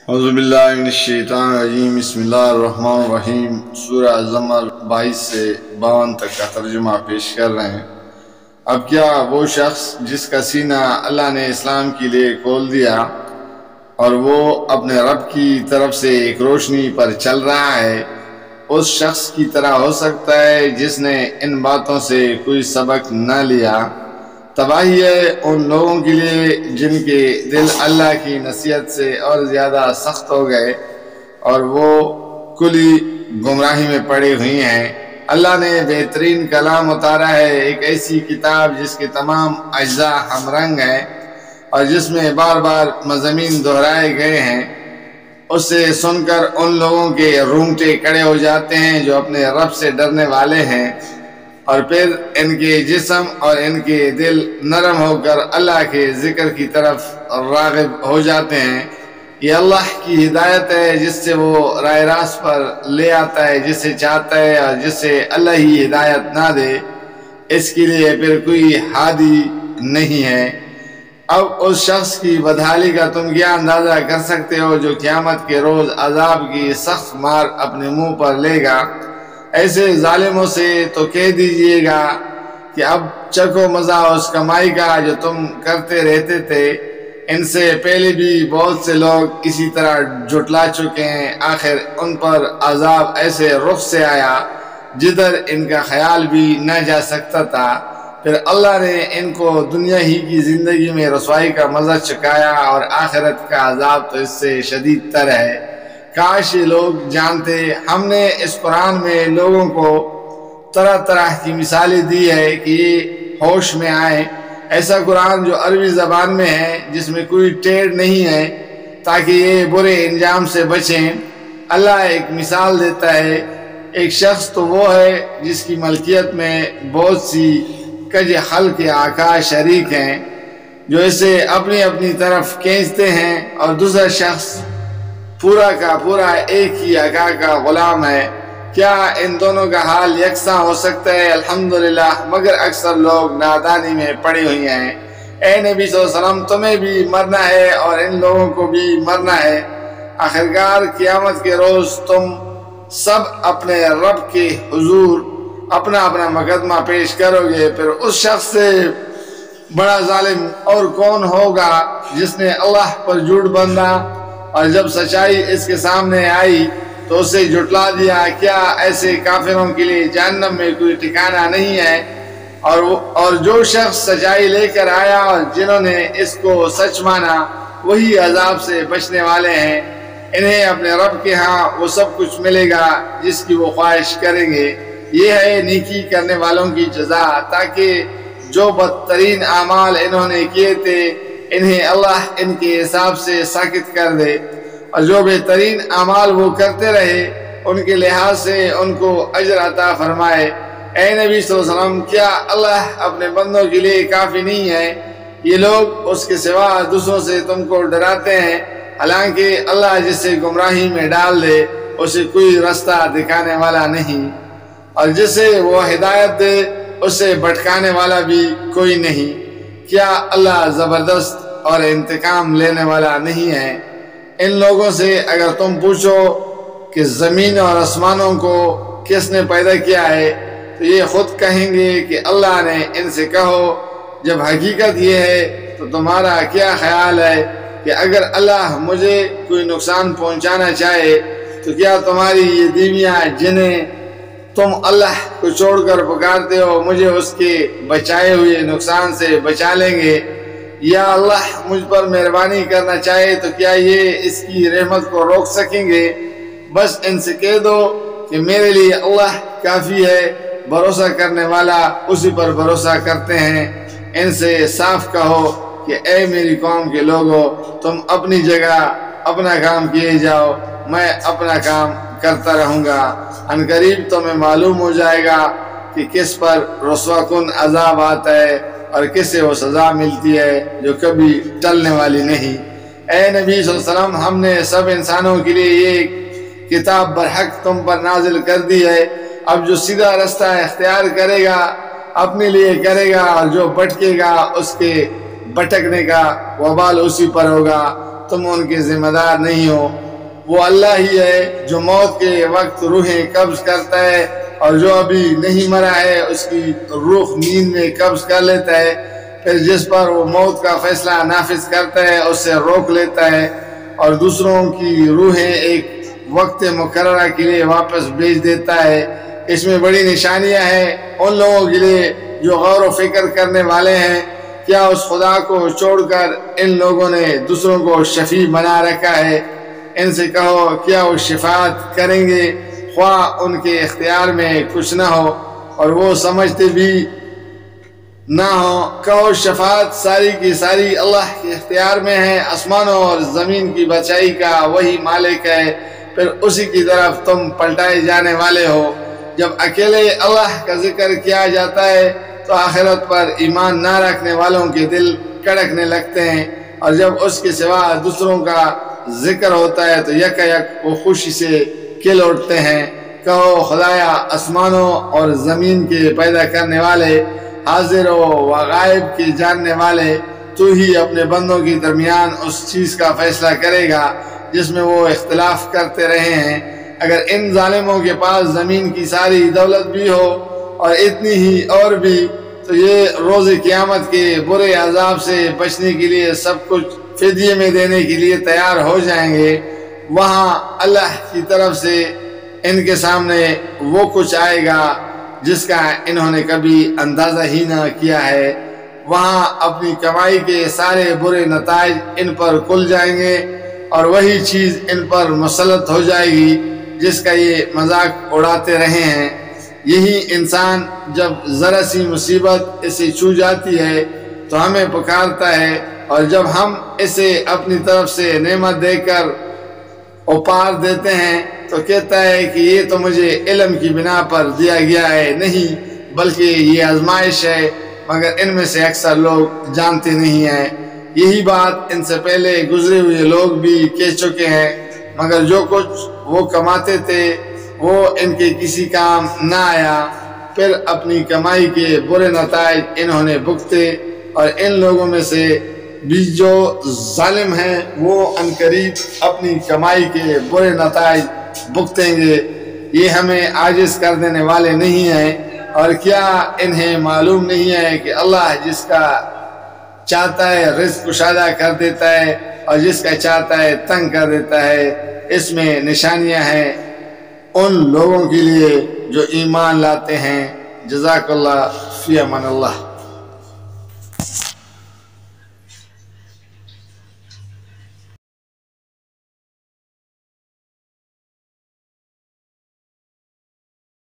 اعوذ باللہ من الشیطان الرجیم، بسم اللہ الرحمن الرحیم۔ سورہ زمر 22 سے 52 تک کا ترجمہ پیش کر رہے ہیں۔ اب کیا وہ شخص جس کا سینہ اللہ نے اسلام کے لیے کھول دیا اور وہ اپنے رب کی طرف سے ایک روشنی پر چل رہا ہے، اس شخص کی طرح ہو سکتا ہے جس نے ان باتوں سے کوئی سبق نہ لیا؟ تباہی ہے ان لوگوں کے لیے جن کے دل اللہ کی نصیحت سے اور زیادہ سخت ہو گئے اور وہ کلی گمراہی میں پڑے ہوئی ہیں۔ اللہ نے بہترین کلام اتارا ہے، ایک ایسی کتاب جس کے تمام اجزاء ہم رنگ ہیں اور جس میں بار بار مضامین دہرائے گئے ہیں۔ اسے سن کر ان لوگوں کے رونگٹے کھڑے ہو جاتے ہیں جو اپنے رب سے ڈرنے والے ہیں، اور پھر ان کے جسم اور ان کے دل نرم ہو کر اللہ کے ذکر کی طرف راغب ہو جاتے ہیں۔ یہ اللہ کی ہدایت ہے جس سے وہ راہ راست پر لے آتا ہے جسے چاہتا ہے، اور جسے اللہ ہی ہدایت نہ دے اس کے لیے پھر کوئی ہادی نہیں ہے۔ اب اس شخص کی بدحالی کا تم کیا اندازہ کر سکتے ہو جو قیامت کے روز عذاب کی سخت مار اپنے منہ پر لے گا؟ ایسے ظالموں سے تو کہہ دیجئے گا کہ اب چکھو مزہ اس کمائی کا جو تم کرتے رہتے تھے۔ ان سے پہلے بھی بہت سے لوگ اسی طرح جھٹلا چکے ہیں، آخر ان پر عذاب ایسے رخ سے آیا جدھر ان کا خیال بھی نہ جا سکتا تھا۔ پھر اللہ نے ان کو دنیا ہی کی زندگی میں رسوائی کا مزہ چکھایا، اور آخرت کا عذاب تو اس سے شدید تر ہے۔ کاش یہ لوگ جانتے، ہم نے اس قرآن میں لوگوں کو طرح طرح کی مثالیں دی ہے کہ یہ ہوش میں آئیں۔ ایسا قرآن جو عربی زبان میں ہے، جس میں کوئی ٹیڑھ نہیں ہے، تاکہ یہ برے انجام سے بچیں۔ اللہ ایک مثال دیتا ہے، ایک شخص تو وہ ہے جس کی ملکیت میں بہت سی کج خلق آقا شریک ہیں جو اسے اپنی اپنی طرف کھینچتے ہیں، اور دوسرا شخص پورا کا پورا ایک ہی آقا کا غلام ہے۔ کیا ان دونوں کا حال یکساں ہو سکتا ہے؟ الحمدللہ، مگر اکثر لوگ نادانی میں پڑے ہوئے ہیں۔ اے نبی صلی اللہ علیہ وسلم، تمہیں بھی مرنا ہے اور ان لوگوں کو بھی مرنا ہے۔ آخرکار قیامت کے روز تم سب اپنے رب کے حضور اپنا اپنا مقدمہ پیش کرو گے۔ پھر اس شخص سے بڑا ظالم اور کون ہوگا جس نے اللہ پر جھوٹ باندھا اور جب سچائی اس کے سامنے آئی تو اسے جھٹلا دیا۔ کیا ایسے کافروں کے لیے جہنم میں کوئی ٹھکانہ نہیں ہے؟ اور جو شخص سچائی لے کر آیا اور جنہوں نے اس کو سچ مانا، وہی عذاب سے بچنے والے ہیں۔ انہیں اپنے رب کے ہاں وہ سب کچھ ملے گا جس کی وہ خواہش کریں گے۔ یہ ہے نیکی کرنے والوں کی جزا، تاکہ جو بدترین اعمال انہوں نے کیے تھے انہیں اللہ ان کے حساب سے ساکت کر دے، اور جو بہترین اعمال وہ کرتے رہے ان کے لحاظ سے ان کو اجر عطا فرمائے۔ اے نبی صلی اللہ علیہ وسلم، کیا اللہ اپنے بندوں کے لیے کافی نہیں ہے؟ یہ لوگ اس کے سوا دوسروں سے تم کو ڈراتے ہیں، حالانکہ اللہ جسے گمراہی میں ڈال دے اسے کوئی راستہ دکھانے والا نہیں، اور جسے وہ ہدایت دے اسے بھٹکانے والا بھی کوئی نہیں۔ کیا اللہ زبردست اور انتقام لینے والا نہیں ہے؟ ان لوگوں سے اگر تم پوچھو کہ زمین اور آسمانوں کو کس نے پیدا کیا ہے تو یہ خود کہیں گے کہ اللہ نے۔ ان سے کہو، جب حقیقت یہ ہے تو تمہارا کیا خیال ہے کہ اگر اللہ مجھے کوئی نقصان پہنچانا چاہے تو کیا تمہاری یہ دیویاں جنہیں تم اللہ کو چھوڑ کر پکارتے ہو مجھے اس کے بچائے ہوئے نقصان سے بچا لیں گے؟ یا اللہ مجھ پر مہربانی کرنا چاہے تو کیا یہ اس کی رحمت کو روک سکیں گے؟ بس ان سے کہہ دو کہ میرے لیے اللہ کافی ہے، بھروسہ کرنے والا اسی پر بھروسہ کرتے ہیں۔ ان سے صاف کہو کہ اے میری قوم کے لوگوں، تم اپنی جگہ اپنا کام کیے جاؤ، میں اپنا کام کرتا رہوں گا۔ ان قریب تمہیں معلوم ہو جائے گا کہ کس پر رسوا کن عذاب آتا ہے اور کس سے وہ سزا ملتی ہے جو کبھی ٹلنے والی نہیں۔ اے نبی صلی اللہ علیہ وسلم، ہم نے سب انسانوں کے لیے یہ کتاب برحق تم پر نازل کر دی ہے۔ اب جو سیدھا راستہ اختیار کرے گا اپنے لیے کرے گا، اور جو بھٹکے گا اس کے بھٹکنے کا وبال اسی پر ہوگا۔ تم ان کے ذمہ دار نہیں ہو۔ وہ اللہ ہی ہے جو موت کے وقت روحیں قبض کرتا ہے، اور جو ابھی نہیں مرا ہے اس کی روح نیند میں قبض کر لیتا ہے، پھر جس پر وہ موت کا فیصلہ نافذ کرتا ہے اس سے روک لیتا ہے، اور دوسروں کی روحیں ایک وقت مقررہ کے لیے واپس بھیج دیتا ہے۔ اس میں بڑی نشانیاں ہیں ان لوگوں کے لیے جو غور و فکر کرنے والے ہیں۔ کیا اس خدا کو چھوڑ کر ان لوگوں نے دوسروں کو شفیع بنا رکھا ہے؟ ان سے کہو کیا وہ شفاعت کریں گے خواہ ان کے اختیار میں کچھ نہ ہو اور وہ سمجھتے بھی نہ ہو۔ کہو شفاعت ساری کی ساری اللہ کے اختیار میں ہے، آسمانوں اور زمین کی بادشاہی کا وہی مالک ہے، پھر اسی کی طرف تم پلٹائے جانے والے ہو۔ جب اکیلے اللہ کا ذکر کیا جاتا ہے تو آخرت پر ایمان نہ رکھنے والوں کے دل کڑکنے لگتے ہیں، اور جب اس کے سوا دوسروں کا ذکر ہوتا ہے تو یک وہ خوشی سے کھل اٹھتے ہیں۔ کہو خدایا آسمانوں اور زمین کے پیدا کرنے والے، حاضر و غائب کے جاننے والے، تو ہی اپنے بندوں کے درمیان اس چیز کا فیصلہ کرے گا جس میں وہ اختلاف کرتے رہے ہیں۔ اگر ان ظالموں کے پاس زمین کی ساری دولت بھی ہو اور اتنی ہی اور بھی، تو یہ روز قیامت کے برے عذاب سے بچنے کے لیے سب کچھ فدیے میں دینے کے لیے تیار ہو جائیں گے۔ وہاں اللہ کی طرف سے ان کے سامنے وہ کچھ آئے گا جس کا انہوں نے کبھی اندازہ ہی نہ کیا ہے۔ وہاں اپنی کمائی کے سارے برے نتائج ان پر کھل جائیں گے، اور وہی چیز ان پر مسلط ہو جائے گی جس کا یہ مذاق اڑاتے رہے ہیں۔ یہی انسان جب ذرا سی مصیبت اسے چھو جاتی ہے تو ہمیں پکارتا ہے، اور جب ہم اسے اپنی طرف سے نعمت دے کر اوپار دیتے ہیں تو کہتا ہے کہ یہ تو مجھے علم کی بنا پر دیا گیا ہے، نہیں بلکہ یہ آزمائش ہے، مگر ان میں سے اکثر لوگ جانتے نہیں ہیں۔ یہی بات ان سے پہلے گزرے ہوئے لوگ بھی کہہ چکے ہیں، مگر جو کچھ وہ کماتے تھے وہ ان کے کسی کام نہ آیا، پھر اپنی کمائی کے برے نتائج انہوں نے بھگتے، اور ان لوگوں میں سے بھی جو ظالم ہیں وہ عنقریب اپنی کمائی کے برے نتائج بھگتیں گے۔ یہ ہمیں عاجز کر دینے والے نہیں ہیں، اور کیا انہیں معلوم نہیں ہے کہ اللہ جس کا چاہتا ہے رزق کشادہ کر دیتا ہے اور جس کا چاہتا ہے تنگ کر دیتا ہے۔ اس میں نشانیاں ہیں ان لوگوں کے لیے جو ایمان لاتے ہیں۔ جزاک اللہ فی امان اللہ۔